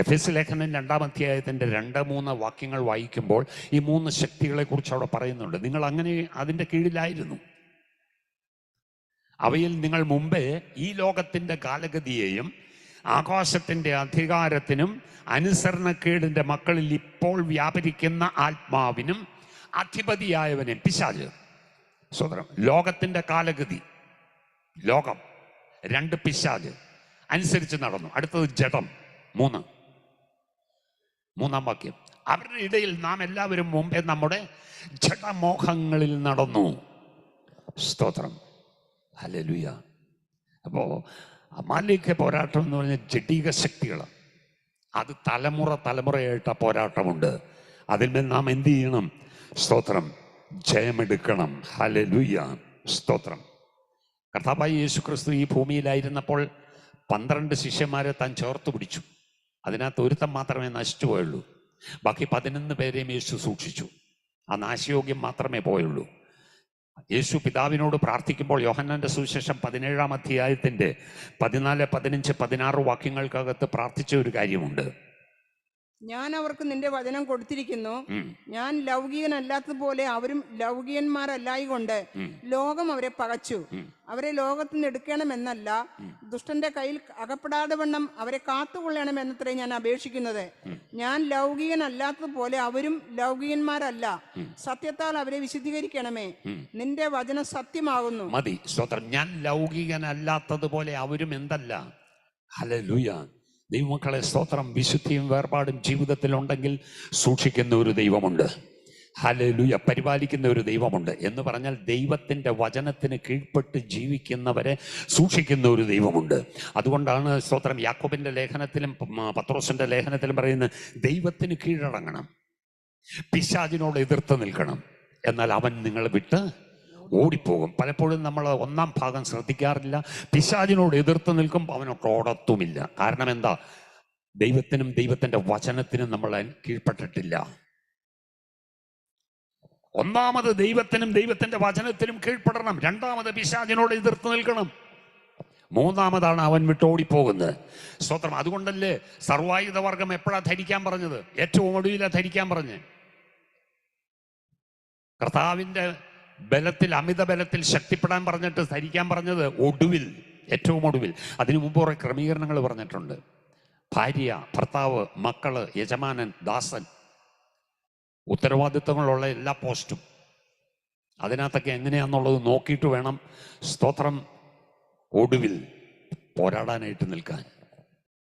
എഫെസ്യ ലേഖനം 2-ാം അധ്യായത്തിൻ്റെ 2-3 വാക്യങ്ങൾ വായിക്കുമ്പോൾ ഈ 3 ശക്തികളെ കുറിച്ച് അവിടെ പറയുന്നുണ്ട്. നിങ്ങൾ അങ്ങനെ അതിൻ്റെ കീഴിലായിരുന്നു. അവയിൽ നിങ്ങൾ മുമ്പേ ഈ ലോകത്തിൻ്റെ കാലഗതിയെയും ആകാശത്തിൻ്റെ അധികാരത്തിനും അനുസരണക്കേടിൻ്റെ മക്കളിൽ ഇപ്പോൾ വ്യാപരിക്കുന്ന ആത്മാവിനും അധിപതിയായവനെ പിശാച്. സ്വതന്ത്രം. ലോകത്തിൻ്റെ കാലഗതി, ലോകം. 2 പിശാച് അനുസരിച്ച് നടന്നു. അടുത്തത് ജഡം. 3-ാം വാക്യം. അവരുടെ ഇടയിൽ നാം എല്ലാവരും മുമ്പേ നമ്മുടെ ജഡമോഹങ്ങളിൽ നടന്നു. സ്തോത്രം. ഹല്ലേലൂയ. അപ്പോൾ അമാലേക്യ പോരാട്ടം എന്ന് പറഞ്ഞാൽ ജഡിക ശക്തികളാണ്. അത് തലമുറയായിട്ട് പോരാട്ടമുണ്ട്. അതിന്മേൽ നാം എന്ത് ചെയ്യണം? സ്തോത്രം, ജയമെടുക്കണം. ഹല്ലേലൂയ. സ്തോത്രം. കർത്താവായ യേശു ക്രിസ്തു ഈ ഭൂമിയിലായിരുന്നപ്പോൾ 12 ശിഷ്യന്മാരെ താൻ ചേർത്ത് പിടിച്ചു. അതിനകത്ത് ഒരുത്തൻ മാത്രമേ നശിച്ചു പോയുള്ളൂ. ബാക്കി 11 പേരെയും യേശു സൂക്ഷിച്ചു. ആ നാശയോഗ്യം മാത്രമേ പോയുള്ളൂ. യേശു പിതാവിനോട് പ്രാർത്ഥിക്കുമ്പോൾ യോഹന്നാന്റെ സുവിശേഷം 17-ാം അധ്യായത്തിൻ്റെ 14, 15, 16 വാക്യങ്ങൾക്കകത്ത് പ്രാർത്ഥിച്ച ഒരു കാര്യമുണ്ട്. ഞാൻ അവർക്ക് നിന്റെ വചനം കൊടുത്തിരിക്കുന്നു. ഞാൻ ലൗകികനല്ലാത്തതുപോലെ അവരും ലൗകികന്മാരല്ലായികൊണ്ട് ലോകം അവരെ പകച്ചു. അവരെ ലോകത്തിൽ നിന്ന് എടുക്കണമെന്നല്ല, ദുഷ്ടന്റെ കയ്യിൽ അകപ്പെടാതെ വണ്ണം അവരെ കാത്തുകൊള്ളണമെന്നത്രേ ഞാൻ അപേക്ഷിക്കുന്നത്. ഞാൻ ലൗകികനല്ലാത്തതുപോലെ അവരും ലൗകികന്മാരല്ല. സത്യത്താൽ അവരെ വിശുദ്ധീകരിക്കണമേ. നിന്റെ വചനം സത്യമാകുന്നു. മതി. സ്തോത്രം. ഞാൻ ലൗകികനല്ലാത്തതുപോലെ അവരും എന്തല്ല. ഹല്ലേലൂയ. ദൈവമക്കളെ, സ്തോത്രം. വിശുദ്ധിയും വേർപാടും ജീവിതത്തിലുണ്ടെങ്കിൽ സൂക്ഷിക്കുന്ന ഒരു ദൈവമുണ്ട്. ഹല്ലേലൂയ. പരിപാലിക്കുന്ന ഒരു ദൈവമുണ്ട്. എന്ന് പറഞ്ഞാൽ ദൈവത്തിൻ്റെ വചനത്തിന് കീഴ്പ്പെട്ട് ജീവിക്കുന്നവരെ സൂക്ഷിക്കുന്ന ഒരു ദൈവമുണ്ട്. അതുകൊണ്ടാണ് സ്തോത്രം യാക്കോബിൻ്റെ ലേഖനത്തിലും പത്രോസിൻ്റെ ലേഖനത്തിലും പറയുന്നത്, ദൈവത്തിന് കീഴടങ്ങണം, പിശാചിനോട് എതിർത്ത് നിൽക്കണം, എന്നാൽ അവൻ നിങ്ങളെ വിട്ട് ഓടിപ്പോകും. പലപ്പോഴും നമ്മൾ 1-ാം ഭാഗം ശ്രദ്ധിക്കാറില്ല. പിശാചിനോട് എതിർത്ത് നിൽക്കുമ്പോൾ അവനൊട്ട് ഓടത്തുമില്ല. കാരണം എന്താ? ദൈവത്തിനും ദൈവത്തിൻ്റെ വചനത്തിനും നമ്മൾ കീഴ്പ്പെട്ടിട്ടില്ല. ഒന്നാമത് ദൈവത്തിനും ദൈവത്തിൻ്റെ വചനത്തിനും കീഴ്പ്പെടണം. 2-ാമത് പിശാചിനോട് എതിർത്ത് നിൽക്കണം. 3-ാമതാണ് അവൻ വിട്ടോടിപ്പോകുന്നത്. സ്തോത്രം. അതുകൊണ്ടല്ലേ സർവായുധവർഗം എപ്പോഴാണ് ധരിക്കാൻ പറഞ്ഞത്? ഏറ്റവും ഒടുവിലാണ് ധരിക്കാൻ പറഞ്ഞ്. കർത്താവിൻ്റെ ബലത്തിൽ, അമിത ബലത്തിൽ ശക്തിപ്പെടാൻ പറഞ്ഞിട്ട് ധരിക്കാൻ പറഞ്ഞത് ഒടുവിൽ, ഏറ്റവും ഒടുവിൽ. അതിനു മുമ്പ് കുറെ ക്രമീകരണങ്ങൾ പറഞ്ഞിട്ടുണ്ട്. ഭാര്യ, ഭർത്താവ്, മക്കള്, യജമാനൻ, ദാസൻ, ഉത്തരവാദിത്വങ്ങളുള്ള എല്ലാ പോസ്റ്റും. അതിനകത്തൊക്കെ എങ്ങനെയാണെന്നുള്ളത് നോക്കിയിട്ട് വേണം സ്തോത്രം ഒടുവിൽ പോരാടാനായിട്ട് നിൽക്കാൻ.